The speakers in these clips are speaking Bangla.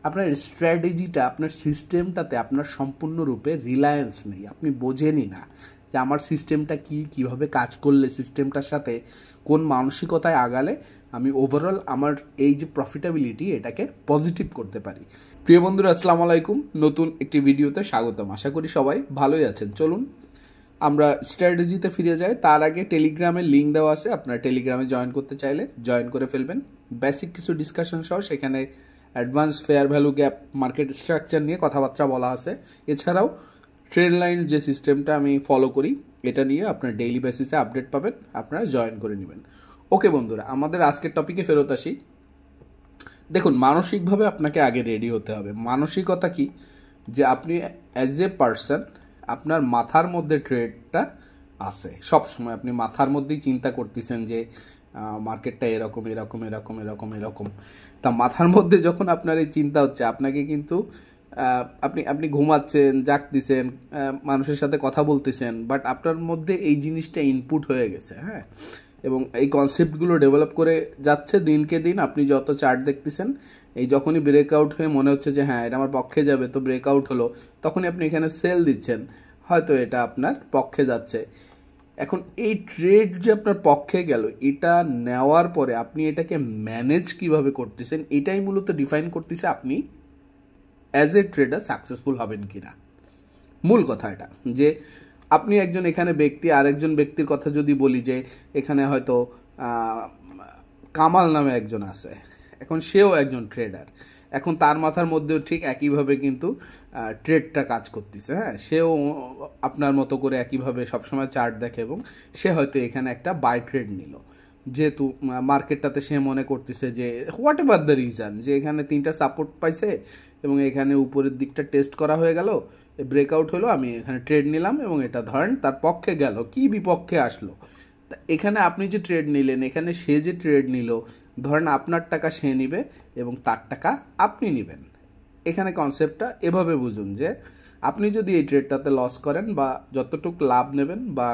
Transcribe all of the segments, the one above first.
আপনার স্ট্র্যাটেজিটা, আপনার সিস্টেমটাতে আপনার সম্পূর্ণরূপে রিলায়েন্স নেই। আপনি বোঝেনই না যে আমার সিস্টেমটা কীভাবে কাজ করলে, সিস্টেমটার সাথে কোন মানসিকতায় আগালে আমি ওভারঅল আমার এই যে প্রফিটেবিলিটি এটাকে পজিটিভ করতে পারি। প্রিয় বন্ধুরা, আসসালামু আলাইকুম। নতুন একটি ভিডিওতে স্বাগতম। আশা করি সবাই ভালোই আছেন। চলুন আমরা স্ট্র্যাটেজিতে ফিরে যাই। তার আগে টেলিগ্রামের লিঙ্ক দেওয়া আছে, আপনারা টেলিগ্রামে জয়েন করতে চাইলে জয়েন করে ফেলবেন। বেসিক কিছু ডিসকাশন সহ সেখানে advance fair value gap, market structure নিয়ে কথাবার্তা বলা আছে। এছাড়াও ট্রেড লাইন যে সিস্টেমটা আমি ফলো করি এটা নিয়ে আপনার ডেইলি বেসিসে আপডেট পাবেন, আপনারা জয়েন করে নেবেন। ওকে বন্ধুরা, আমাদের আজকের টপিকে ফেরত আসি। দেখুন, মানসিকভাবে আপনাকে আগে রেডি হতে হবে। মানসিকতা কি? যে আপনি অ্যাজ এ পারসন আপনার মাথার মধ্যে ট্রেডটা আছে, সবসময় আপনি মাথার মধ্যেই চিন্তা করতেছেন যে মার্কেটটা এরকম এরকম এরকম এরকম এরকম। তা মাথার মধ্যে যখন আপনার এই চিন্তা হচ্ছে, আপনাকে কিন্তু আপনি ঘুমাচ্ছেন, জাগতেছেন, মানুষের সাথে কথা বলতেছেন, বাট আপনার মধ্যে এই জিনিসটা ইনপুট হয়ে গেছে, হ্যাঁ। এবং এই কনসেপ্টগুলো ডেভেলপ করে যাচ্ছে দিনকে দিন। আপনি যত চার্ট দেখতেছেন, এই যখনই ব্রেকআউট হয়ে মনে হচ্ছে যে হ্যাঁ এটা আমার পক্ষে যাবে, তো ব্রেকআউট হলো, তখনই আপনি এখানে সেল দিচ্ছেন, হয়তো এটা আপনার পক্ষে যাচ্ছে। এখন এই ট্রেড যে আপনার পক্ষে গেল, এটা নেওয়ার পরে আপনি এটাকে ম্যানেজ কিভাবে করতেছেন, এটাই মূলত ডিফাইন করতেছে আপনি অ্যাজ এ ট্রেডার সাকসেসফুল হবেন কিনা। মূল কথা এটা যে আপনি একজন এখানে ব্যক্তি, আরেকজন ব্যক্তির কথা যদি বলি যে এখানে হয়তো কামাল নামে একজন আছে, এখন সেও একজন ট্রেডার। এখন তার মাথার মধ্যেও ঠিক একইভাবে কিন্তু ট্রেডটা কাজ করতেছে, হ্যাঁ। সেও আপনার মতো করে একইভাবে সবসময় চার্ট দেখে এবং সে হয়তো এখানে একটা বাই ট্রেড নিল, যেহেতু মার্কেটটাতে সে মনে করতেছে যে হোয়াট এভার দ্য রিজন, যে এখানে 3টা সাপোর্ট পাইছে এবং এখানে উপরের দিকটা টেস্ট করা হয়ে গেল, ব্রেকআউট হলো, আমি এখানে ট্রেড নিলাম এবং এটা ধরেন তার পক্ষে গেল, কি বিপক্ষে আসলো। তা এখানে আপনি যে ট্রেড নিলেন, এখানে সে যে ট্রেড নিল, ধরেন আপনার টাকা সে নিবে এবং তার টাকা আপনি নেবেন। এখানে কনসেপ্টটা এভাবে বুঝুন যে আপনি যদি এই ট্রেডটাতে লস করেন বা যতটুক লাভ নেবেন বা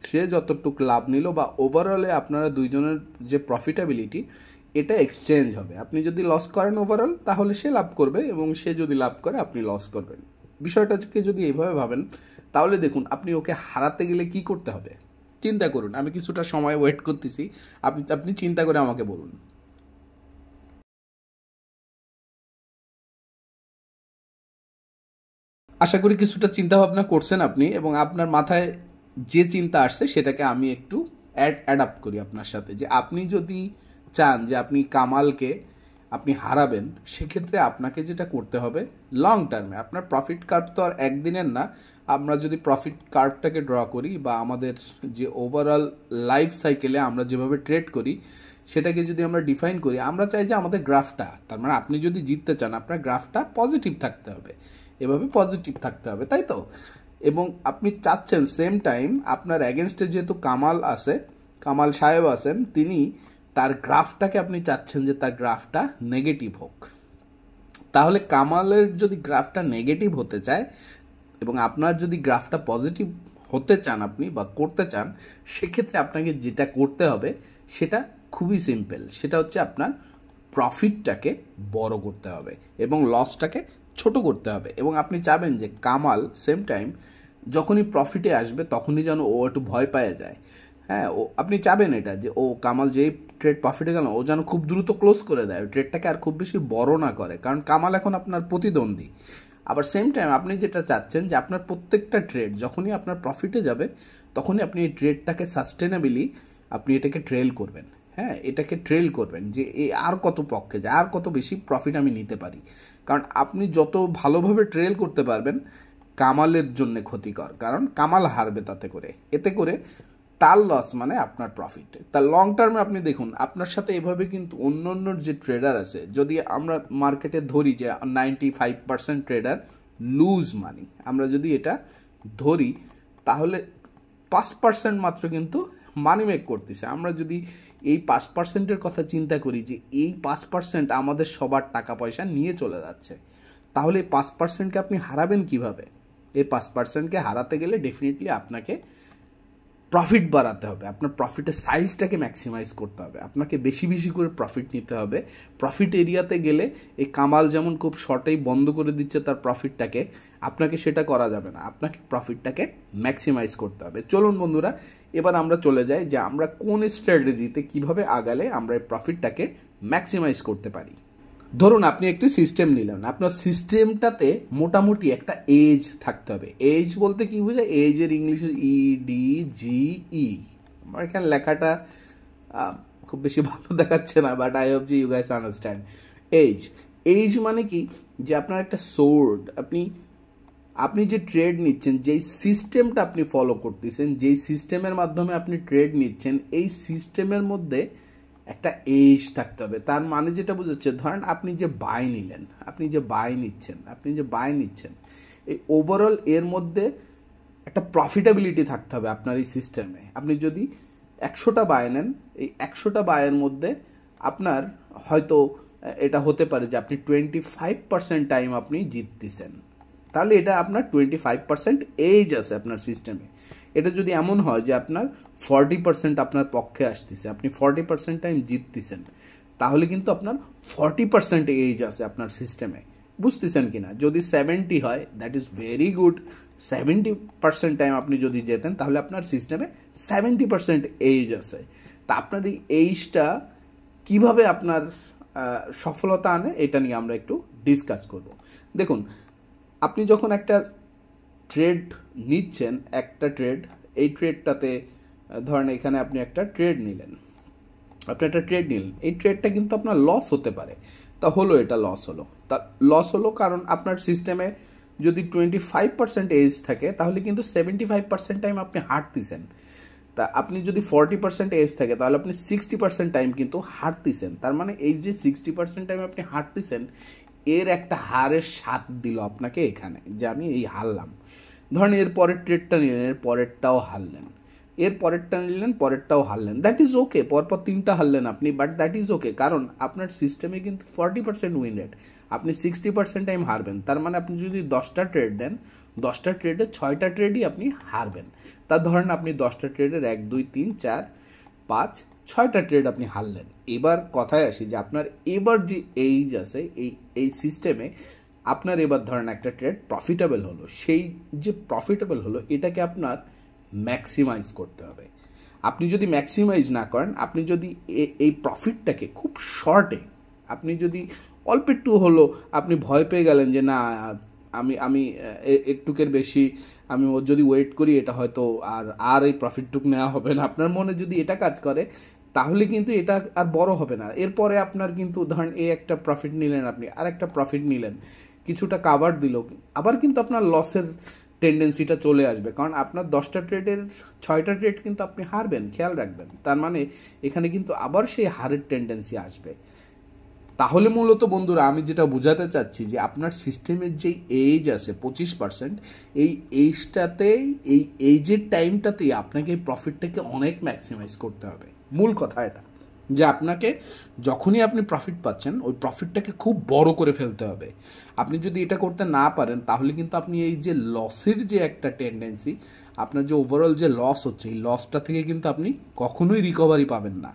সে যতটুক লাভ নিল, বা ওভারঅলে আপনারা দুইজনের যে প্রফিটেবিলিটি এটা এক্সচেঞ্জ হবে। আপনি যদি লস করেন ওভারঅল, তাহলে সে লাভ করবে এবং সে যদি লাভ করে আপনি লস করবেন। বিষয়টাকে যদি এইভাবে ভাবেন, তাহলে দেখুন আপনি ওকে হারাতে গেলে কি করতে হবে চিন্তা করুন। আমি কিছুটা সময় ওয়েট করতেছি, আপনি চিন্তা করে আমাকে বলুন। আশা করি কিছুটা চিন্তা ভাবনা করছেন আপনি, এবং আপনার মাথায় যে চিন্তা আসছে সেটাকে আমি একটু অ্যাডাপ্ট করি আপনার সাথে। যে আপনি যদি চান যে আপনি কামালকে আপনি হারাবেন, সেক্ষেত্রে আপনাকে যেটা করতে হবে লং টার্মে, আপনার প্রফিট কার্ভ তো আর একদিনের না। আমরা যদি প্রফিট কার্ভটাকে ড্র করি বা আমাদের যে ওভারঅল লাইফ সাইকেলে আমরা যেভাবে ট্রেড করি সেটাকে যদি আমরা ডিফাইন করি, আমরা চাই যে আমাদের গ্রাফটা, তার মানে আপনি যদি জিততে চান আপনার গ্রাফটা পজিটিভ থাকতে হবে, এভাবে পজিটিভ থাকতে হবে, তাই তো। এবং আপনি চাচ্ছেন সেম টাইম আপনার অ্যাগেনস্টে যেহেতু কামাল আছে, কামাল সাহেব আছেন, তিনি তার গ্রাফটাকে আপনি চাচ্ছেন যে তার গ্রাফটা নেগেটিভ হোক। তাহলে কামালের যদি গ্রাফটা নেগেটিভ হতে চায় এবং আপনার যদি গ্রাফটা পজিটিভ হতে চান আপনি বা করতে চান, সেক্ষেত্রে আপনাকে যেটা করতে হবে সেটা খুবই সিম্পল। সেটা হচ্ছে আপনার প্রফিটটাকে বড় করতে হবে এবং লসটাকে ছোট করতে হবে। এবং আপনি চাবেন যে কামাল সেম টাইম যখনই প্রফিটে আসবে তখনই যেন ও একটু ভয় পেয়ে যায়, হ্যাঁ। ও আপনি চাবেন এটা যে ও কামাল যেই ট্রেড প্রফিটে গেল ও যেন খুব দ্রুত ক্লোজ করে দেয়, ট্রেডটাকে আর খুব বেশি বড় না করে, কারণ কামাল এখন আপনার প্রতিদ্বন্দ্বী। আবার সেম টাইম আপনি যেটা চাচ্ছেন যে আপনার প্রত্যেকটা ট্রেড যখনই আপনার প্রফিটে যাবে তখনই আপনি এই ট্রেডটাকে সাস্টেনেবলি আপনি এটাকে ট্রেল করবেন, হ্যাঁ। এটাকে ট্রেল করবেন যে আর কত পক্ষে যায়, আর কত বেশি প্রফিট আমি নিতে পারি। কারণ আপনি যত ভালোভাবে ট্রেল করতে পারবেন কামালের জন্য ক্ষতিকর, কারণ কামাল হারবে তাতে করে, এতে করে তার লস মানে আপনার প্রফিট। তার লং টার্মে আপনি দেখুন আপনার সাথে এভাবে কিন্তু অন্য অন্য যে ট্রেডার আছে, যদি আমরা মার্কেটে ধরি যে 95% ট্রেডার লুজ মানি, আমরা যদি এটা ধরি তাহলে 5% মাত্র কিন্তু মানি মেক করতেছে। আমরা যদি এই 5%-এর কথা চিন্তা করি যে এই 5% আমাদের সবার টাকা পয়সা নিয়ে চলে যাচ্ছে, তাহলে এই 5%কে আপনি হারাবেন কিভাবে? এই 5%কে হারাতে গেলে ডেফিনেটলি আপনাকে প্রফিট বাড়াতে হবে, আপনার প্রফিটের সাইজটাকে ম্যাক্সিমাইজ করতে হবে, আপনাকে বেশি বেশি করে প্রফিট নিতে হবে। প্রফিট এরিয়াতে গেলে এই কামাল যেমন খুব শর্টেই বন্ধ করে দিচ্ছে তার প্রফিটটাকে, আপনাকে সেটা করা যাবে না, আপনাকে প্রফিটটাকে ম্যাক্সিমাইজ করতে হবে। চলুন বন্ধুরা, এবার আমরা চলে যাই যে আমরা কোন স্ট্র্যাটেজিতে কিভাবে আগালে আমরা এই প্রফিটটাকে ম্যাক্সিমাইজ করতে পারি। ধরুন আপনি একটি সিস্টেম নিলেন, আপনার সিস্টেমটাতে মোটামুটি একটা এজ থাকতে হবে। এজ বলতে কি বোঝায়? এজের ইংলিশে EDGE। আমার এখানে লেখাটা খুব বেশি ভালো দেখাচ্ছে না, বাট আই হোপ যে you guys understand. As, as মানে কি, যে আপনার একটা সোর্ড, আপনি যে ট্রেড নিচ্ছেন, যেই সিস্টেমটা আপনি ফলো করতেছেন, যেই সিস্টেমের মাধ্যমে আপনি ট্রেড নিচ্ছেন, এই সিস্টেমের মধ্যে একটা এজ থাকতে হবে। তার মানে যেটা বোঝাচ্ছে, ধরেন আপনি যে বাই নিলেন, আপনি যে বাই নিচ্ছেন, এই ওভারঅল এর মধ্যে একটা প্রফিটেবিলিটি থাকতে হবে আপনার এই সিস্টেমে। আপনি যদি 100টা বাই নেন, এই 100টা বায়ের মধ্যে আপনার হয়তো এটা হতে পারে যে আপনি 25% টাইম আপনি জিততেছেন, তাহলে এটা আপনার 25% এজ আছে আপনার সিস্টেমে। এটা যদি এমন হয় যে আপনার 40% আপনার পক্ষে আসতেছে, আপনি 40% টাইম জিততেছেন, তাহলে কিন্তু আপনার 40% এজ আছে আপনার সিস্টেমে। বুঝতেছেন কিনা? যদি 70 হয়, that is very good. 70% time আপনি যদি জেতেন, তাহলে আপনার সিস্টেমে 70% এজ আছে। তা আপনার এই এইজটা কীভাবে আপনার সফলতা আনে, এটা নিয়ে আমরা একটু ডিসকাস করব। দেখুন, আপনি যখন একটা ট্রেড নিচ্ছেন, এই ট্রেডটাতে ধরেন এখানে আপনি একটা ট্রেড নিলেন, এই ট্রেডটা কিন্তু আপনার লস হতে পারে। তা হলো, এটা লস হলো কারণ আপনার সিস্টেমে যদি 25% এজ থাকে, তাহলে কিন্তু 75% টাইম আপনি হারতেছেন। তা আপনি যদি 40% এজ থাকে, তাহলে আপনি 60% টাইম কিন্তু হারতেছেন। তার মানে এই যে 60% টাইম আপনি হারতেছেন, এর একটা হারের স্বাদ দিল আপনাকে এখানে, যে আমি এই হারলাম। ধরেন এর পরের ট্রেডটা নিলেন, এর পরেরটাও হারলেন, পরেরটাও হারলেন, দ্যাট ইজ ওকে। পরপর 3টা হারলেন আপনি, বাট দ্যাট ইজ ওকে, কারণ আপনার সিস্টেমে কিন্তু 40% উইন রেট, আপনি 60% টাইম হারবেন। তার মানে আপনি যদি 10টা ট্রেড দেন, 10টা ট্রেডে 6টা ট্রেডই আপনি হারবেন। তা ধরেন আপনি 10টা ট্রেডের 1 2 3 4 5 6টা ট্রেড আপনি হারলেন। এবার কথায় আসি যে আপনার এবার যে এইজ আছে, এই সিস্টেমে আপনার এবার ধরেন একটা ট্রেড প্রফিটেবল হলো, সেই যে প্রফিটেবল হলো এটাকে আপনার ম্যাক্সিমাইজ করতে হবে। আপনি যদি ম্যাক্সিমাইজ না করেন, আপনি যদি এই প্রফিটটাকে খুব শর্টে, আপনি যদি অল্প একটু হলো আপনি ভয় পেয়ে গেলেন যে না, আমি একটুকের বেশি আমি ওর যদি ওয়েট করি, এটা হয়তো আর এই প্রফিটটুক নেওয়া হবে না, আপনার মনে যদি এটা কাজ করে, তাহলে কিন্তু এটা আর বড় হবে না। এরপরে আপনার কিন্তু ধরেন একটা প্রফিট নিলেন, আপনি আর একটা প্রফিট নিলেন, কিছুটা কাভার দিল, আবার কিন্তু আপনার লসের টেন্ডেন্সিটা চলে আসবে, কারণ আপনার 10টা ট্রেডের 6টা ট্রেড কিন্তু আপনি হারবেন, খেয়াল রাখবেন। তার মানে এখানে কিন্তু আবার সেই হারের টেন্ডেন্সি আসবে। তাহলে মূলত বন্ধুরা আমি যেটা বোঝাতে চাচ্ছি, যে আপনার সিস্টেমের যে এজ আছে 25%, এই এইজটাতেই, এই এইজের টাইমটাতেই আপনাকে এই প্রফিটটাকে অনেক ম্যাক্সিমাইজ করতে হবে। মূল কথা এটা, যে আপনাকে যখনই আপনি প্রফিট পাচ্ছেন, ওই প্রফিটটাকে খুব বড় করে ফেলতে হবে। আপনি যদি এটা করতে না পারেন, তাহলে কিন্তু আপনি এই যে লসের যে একটা টেন্ডেন্সি, আপনার যে ওভারঅল যে লস হচ্ছে, এই লসটা থেকে কিন্তু আপনি কখনোই রিকভারি পাবেন না।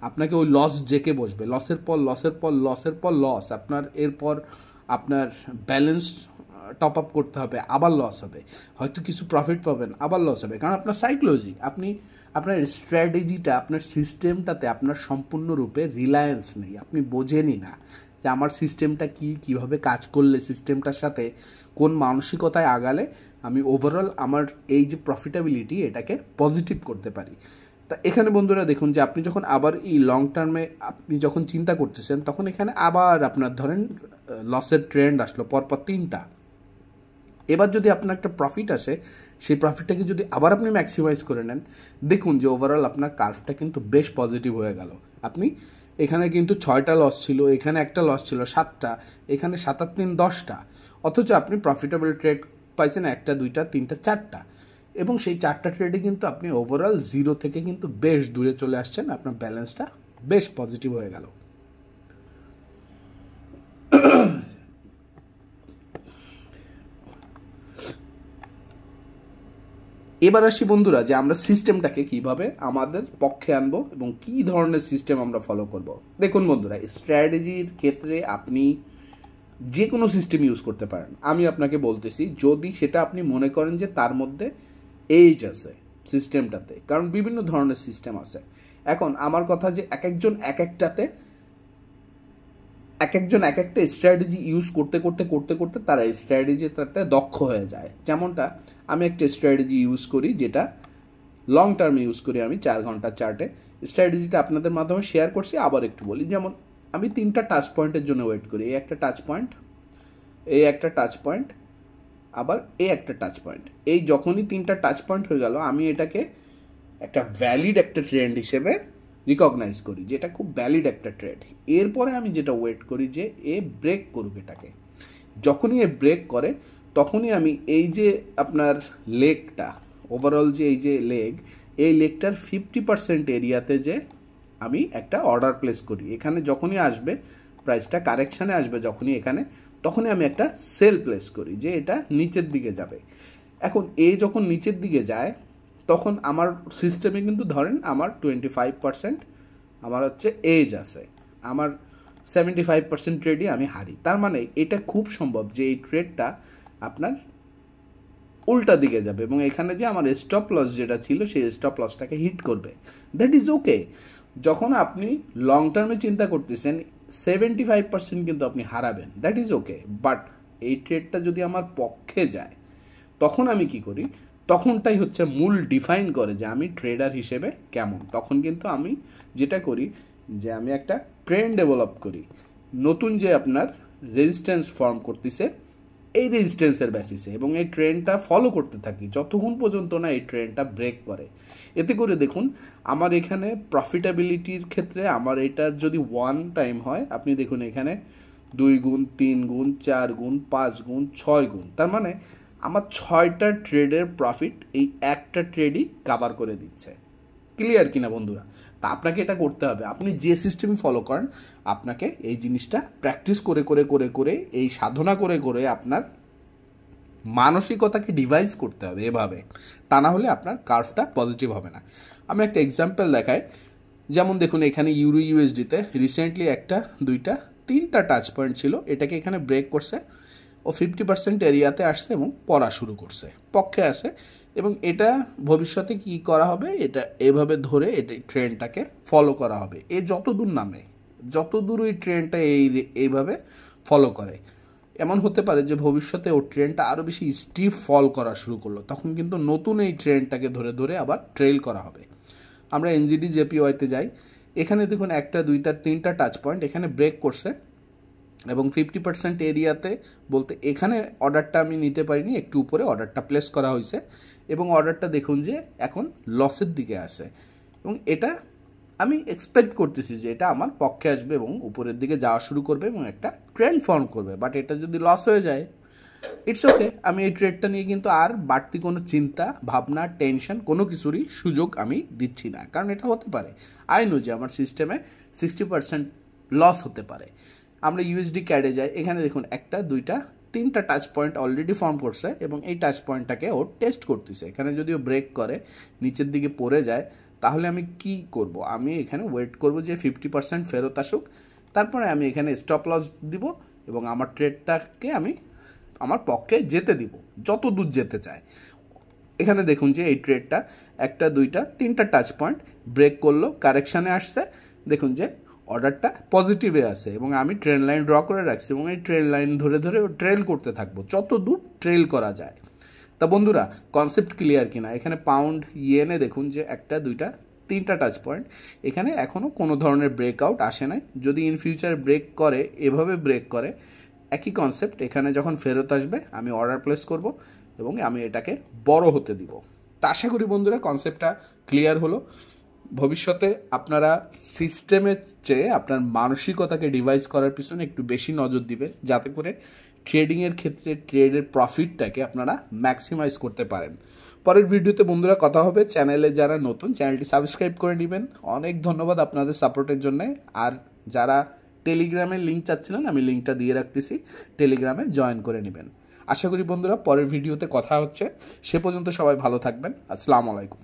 আপনাকে ওই লস জেকে বসবে, লসের পর লস। আপনার এরপর আপনার ব্যালেন্স টপ আপ করতে হবে, আবার লস হবে, হয়তো কিছু প্রফিট পাবেন, আবার লস হবে, কারণ আপনার সাইকোলজি, আপনার স্ট্র্যাটেজিটা, আপনার সিস্টেমটাতে আপনার সম্পূর্ণরূপে রিলায়েন্স নেই, আপনি বোঝেনই না যে আমার সিস্টেমটা কীভাবে কাজ করলে, সিস্টেমটার সাথে কোন মানসিকতায় আগালে আমি ওভারঅল আমার এই যে প্রফিটেবিলিটি, এটাকে পজিটিভ করতে পারি। তা এখানে বন্ধুরা দেখুন, যে আপনি যখন আবার এই লং টার্মে আপনি যখন চিন্তা করতেছেন, তখন এখানে আবার আপনার ধরেন লসের ট্রেন্ড আসলো পরপর 3টা। এবার যদি আপনার একটা প্রফিট আসে, সেই প্রফিটটাকে যদি আবার আপনি ম্যাক্সিমাইজ করে নেন, দেখুন যে ওভারঅল আপনার কার্ভটা কিন্তু বেশ পজিটিভ হয়ে গেল। আপনি এখানে কিন্তু 6টা লস ছিল, এখানে একটা লস ছিল 7টা, এখানে 7 আর 3 10টা, অথচ আপনি প্রফিটেবল ট্রেড পাইছেন 1টা 2টা 3টা 4টা, এবং সেই 4টা ট্রেডে কিন্তু আপনি ওভারঅল 0 থেকে কিন্তু বেশ দূরে চলে আসছেন, আপনার ব্যালেন্সটা বেশ পজিটিভ হয়ে গেল। এবার আসি বন্ধুরা যে আমরা সিস্টেমটাকে কিভাবে আমাদের পক্ষে আনবো এবং কি ধরনের সিস্টেম আমরা ফলো করব। দেখুন বন্ধুরা, স্ট্র্যাটেজির ক্ষেত্রে আপনি যে কোনো সিস্টেম ইউজ করতে পারেন। আমি আপনাকে বলতেছি যদি সেটা আপনি মনে করেন যে তার মধ্যে এইজ আছে সিস্টেমটাতে, কারণ বিভিন্ন ধরনের সিস্টেম আছে। এখন আমার কথা যে এক একজন এক একটা স্ট্র্যাটেজি ইউজ করতে করতে করতে করতে তারা স্ট্র্যাটেজিটাতে দক্ষ হয়ে যায়। যেমনটা আমি একটা স্ট্র্যাটেজি ইউজ করি যেটা লং টার্মে ইউজ করি আমি 4 ঘন্টার চার্টে। স্ট্র্যাটেজিটা আপনাদের মাধ্যমে শেয়ার করছি, আবার একটু বলি। যেমন আমি 3টা টাচ পয়েন্টের জন্য ওয়েট করি। এই একটা টাচ পয়েন্ট, এই একটা টাচ পয়েন্ট, আবার এই একটা টাচ পয়েন্ট। এই যখনই 3টা টাচ পয়েন্ট হয়ে গেল আমি এটাকে একটা ভ্যালিড একটা ট্রেন্ড হিসেবে রিকগনাইজ করি, যেটা খুব ভ্যালিড একটা ট্রেড। এরপরে আমি যেটা ওয়েট করি যে এ ব্রেক করুক এটাকে। যখনই এ ব্রেক করে তখনই আমি এই যে আপনার লেগটা, ওভারঅল যে এই যে লেগ, এই লেগটার 50% এরিয়াতে যে আমি একটা অর্ডার প্লেস করি। এখানে যখনই আসবে প্রাইসটা কারেকশানে আসবে, যখনই এখানে, তখনই আমি একটা সেল প্লেস করি যে এটা নিচের দিকে যাবে। এখন এ যখন নিচের দিকে যায় তখন আমার সিস্টেমে কিন্তু ধরেন আমার 25% আমার হচ্ছে এজ আছে, আমার 75% ট্রেডই আমি হারি। তার মানে এটা খুব সম্ভব যে এই ট্রেডটা আপনার উল্টা দিকে যাবে এবং এখানে যে আমার স্টপ লস যেটা ছিল সেই স্টপ লসটাকে হিট করবে। That is okay. যখন আপনি লং টার্মে চিন্তা করতেছেন 75% কিন্তু আপনি হারাবেন, দ্যাট ইজ ওকে। বাট এই ট্রেডটা যদি আমার পক্ষে যায় তখন আমি কি করি, তখনটাই হচ্ছে মূল ডিফাইন করে যে আমি ট্রেডার হিসেবে কেমন। তখন কিন্তু আমি যেটা করি যে আমি একটা ট্রেন্ড ডেভেলপ করি, নতুন যে আপনার রেজিস্ট্যান্স ফর্ম করতেছে এই রেজিস্ট্যান্সের বেসিসে, এবং এই ট্রেন্ডটা ফলো করতে থাকি যতক্ষণ পর্যন্ত না এই ট্রেন্ডটা ব্রেক করে। এতে করে দেখুন আমার এখানে প্রফিটেবিলিটির ক্ষেত্রে আমার এটার যদি 1 টাইম হয়, আপনি দেখুন এখানে 2 গুণ, 3 গুণ, 4 গুণ, 5 গুণ, 6 গুণ। তার মানে আমার 6টা ট্রেডের প্রফিট এই একটা ট্রেডই কাভার করে দিচ্ছে। ক্লিয়ার কিনা বন্ধুরা? তা আপনাকে এটা করতে হবে। আপনি যে সিস্টেম ফলো করেন আপনাকে এই জিনিসটা প্র্যাকটিস করে করে করে করে এই সাধনা করে করে আপনার মানসিকতাকে ডিভাইস করতে হবে এভাবে, তা না হলে আপনার কার্ভটা পজিটিভ হবে না। আমি একটা এক্সাম্পল দেখাই। যেমন দেখুন এখানে ইউরো ইউএসডিতে রিসেন্টলি একটা, দুইটা, 3টা টাচ পয়েন্ট ছিল, এটাকে এখানে ব্রেক করছে ও 50% এরিয়াতে আসছে এবং পড়া শুরু করছে, পক্ষে আসে। এবং এটা ভবিষ্যতে কি করা হবে, এটা এভাবে ধরে এটা ট্রেন্ডটাকে ফলো করা হবে। এ যতদূর নামে, যতদূর ওই ট্রেন্ডটা এইভাবে ফলো করে, এমন হতে পারে যে ভবিষ্যতে ও ট্রেন্ডটা আরও বেশি স্টিফ ফল করা শুরু করলো, তখন কিন্তু নতুন এই ট্রেন্ডটাকে ধরে ধরে আবার ট্রেল করা হবে। আমরা এনজিডি জেপিওয়াইতে যাই। এখানে দেখুন একটা, দুইটা, 3টা টাচ পয়েন্ট এখানে ব্রেক করছে এবং 50% এরিয়াতে বলতে এখানে অর্ডারটা আমি নিতে পারিনি, একটু উপরে অর্ডারটা প্লেস করা হয়েছে এবং অর্ডারটা দেখুন যে এখন লসের দিকে আসে এবং এটা আমি এক্সপেক্ট করতেছি যে এটা আমার পক্ষে আসবে এবং উপরের দিকে যাওয়া শুরু করবে এবং একটা ট্রেন্ড ফর্ম করবে। বাট এটা যদি লস হয়ে যায় ইটস ওকে, আমি এই ট্রেডটা নিয়ে কিন্তু আর বাড়তি কোনো চিন্তা ভাবনা টেনশন কোনো কিছুরই সুযোগ আমি দিচ্ছি না, কারণ এটা হতে পারে আই নো যে আমার সিস্টেমে 60% লস হতে পারে। আমরা ইউএসডি ক্যাডে যাই। এখানে দেখুন একটা, দুইটা, 3টা টাচ পয়েন্ট অলরেডি ফর্ম করছে এবং এই টাচ পয়েন্টটাকে ও টেস্ট করতেছে। এখানে যদিও ব্রেক করে নিচের দিকে পড়ে যায় তাহলে আমি কি করব, আমি এখানে ওয়েট করব যে 50% ফেরত আসুক, তারপরে আমি এখানে স্টপ লস দিব এবং আমার ট্রেডটাকে আমি আমার পক্ষে যেতে দিব যত দূর যেতে চায়। এখানে দেখুন যে এই ট্রেডটা একটা, দুইটা, 3টা টাচ পয়েন্ট ব্রেক করলো, কারেকশানে আসছে, দেখুন যে অর্ডারটা পজিটিভে আছে এবং আমি ট্রেন লাইন ড্র করে রাখছি এবং এই ট্রেন লাইন ধরে ধরে ট্রেল করতে থাকবো যত দূর ট্রেল করা যায়। তা বন্ধুরা কনসেপ্ট ক্লিয়ার কিনা? এখানে পাউন্ড ইয়েনে দেখুন যে একটা, দুইটা, 3টা টাচ পয়েন্ট, এখানে এখনও কোনো ধরনের ব্রেকআউট আসে নাই। যদি ইন ফিউচার ব্রেক করে, এভাবে ব্রেক করে, একই কনসেপ্ট, এখানে যখন ফেরত আসবে আমি অর্ডার প্লেস করব এবং আমি এটাকে বড় হতে দিব। তা আশা করি বন্ধুরা কনসেপ্টটা ক্লিয়ার হলো। ভবিষ্যতে আপনারা সিস্টেমের চেয়ে আপনার মানসিকতাকে ডিভাইস করার পিছনে একটু বেশি নজর দিবেন, যাতে করে ট্রেডিংয়ের ক্ষেত্রে ট্রেডের প্রফিটটাকে আপনারা ম্যাক্সিমাইজ করতে পারেন। পরের ভিডিওতে বন্ধুরা কথা হবে। চ্যানেলে যারা নতুন চ্যানেলটি সাবস্ক্রাইব করে নেবেন। অনেক ধন্যবাদ আপনাদের সাপোর্টের জন্য। আর যারা টেলিগ্রামের লিঙ্ক চাচ্ছিলেন আমি লিঙ্কটা দিয়ে রাখতেছি, টেলিগ্রামে জয়েন করে নেবেন। আশা করি বন্ধুরা পরের ভিডিওতে কথা হচ্ছে, সে পর্যন্ত সবাই ভালো থাকবেন। আসসালামু আলাইকুম।